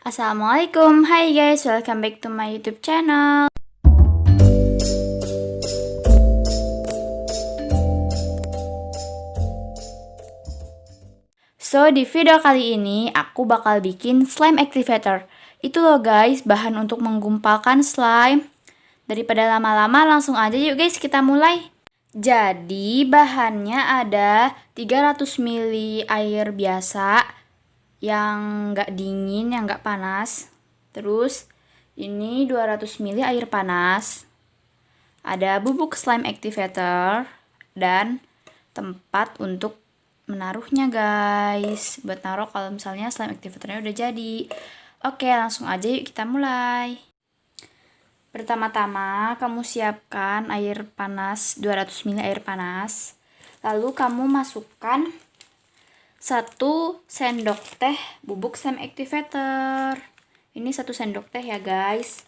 Assalamualaikum, hai guys, welcome back to my YouTube channel. So, di video kali ini aku bakal bikin slime activator. Itu loh guys, bahan untuk menggumpalkan slime. Daripada lama-lama, langsung aja yuk guys kita mulai. Jadi, bahannya ada 300 ml air biasa yang nggak dingin, yang nggak panas. Terus ini 200 ml air panas. Ada bubuk slime activator dan tempat untuk menaruhnya guys. Buat naruh kalau misalnya slime activatornya udah jadi. Oke, langsung aja yuk kita mulai. Pertama-tama kamu siapkan air panas, 200 ml air panas. Lalu kamu masukkan 1 sendok teh bubuk slime activator. Ini 1 sendok teh ya guys.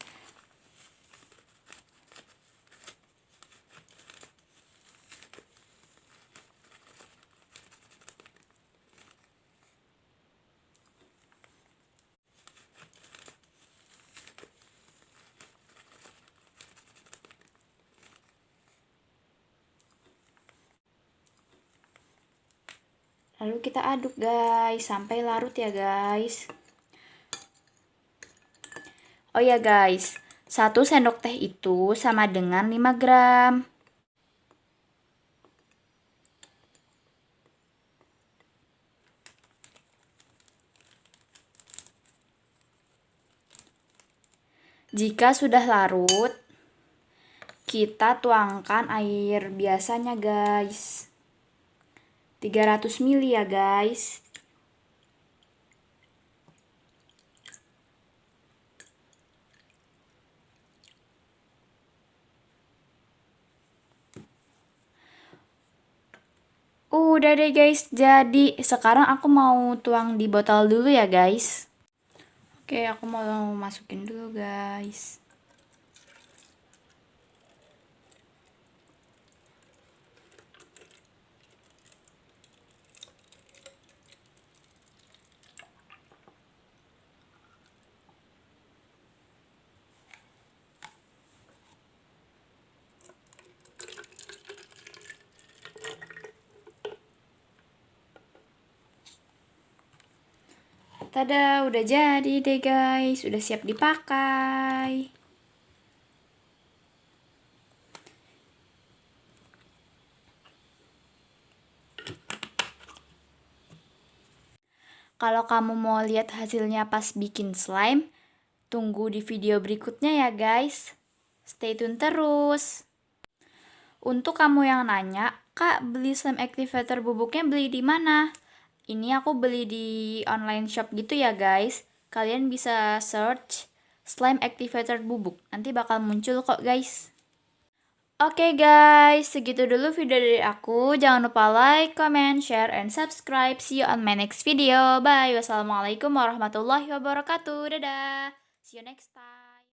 Lalu kita aduk guys, sampai larut ya guys. Oh ya guys, 1 sendok teh itu sama dengan 5 gram. Jika sudah larut, kita tuangkan air biasanya guys. 300 ml ya guys. Udah deh guys, jadi sekarang aku mau tuang di botol dulu ya guys. Oke, aku mau masukin dulu guys. Tada, udah jadi deh guys, udah siap dipakai. Kalau kamu mau lihat hasilnya pas bikin slime, tunggu di video berikutnya ya guys. Stay tune terus. Untuk kamu yang nanya, Kak, beli slime activator bubuknya beli di mana? Ini aku beli di online shop gitu ya guys. Kalian bisa search slime activator bubuk. Nanti bakal muncul kok guys. Oke guys, segitu dulu video dari aku. Jangan lupa like, comment, share, and subscribe. See you on my next video. Bye. Wassalamualaikum warahmatullahi wabarakatuh. Dadah. See you next time.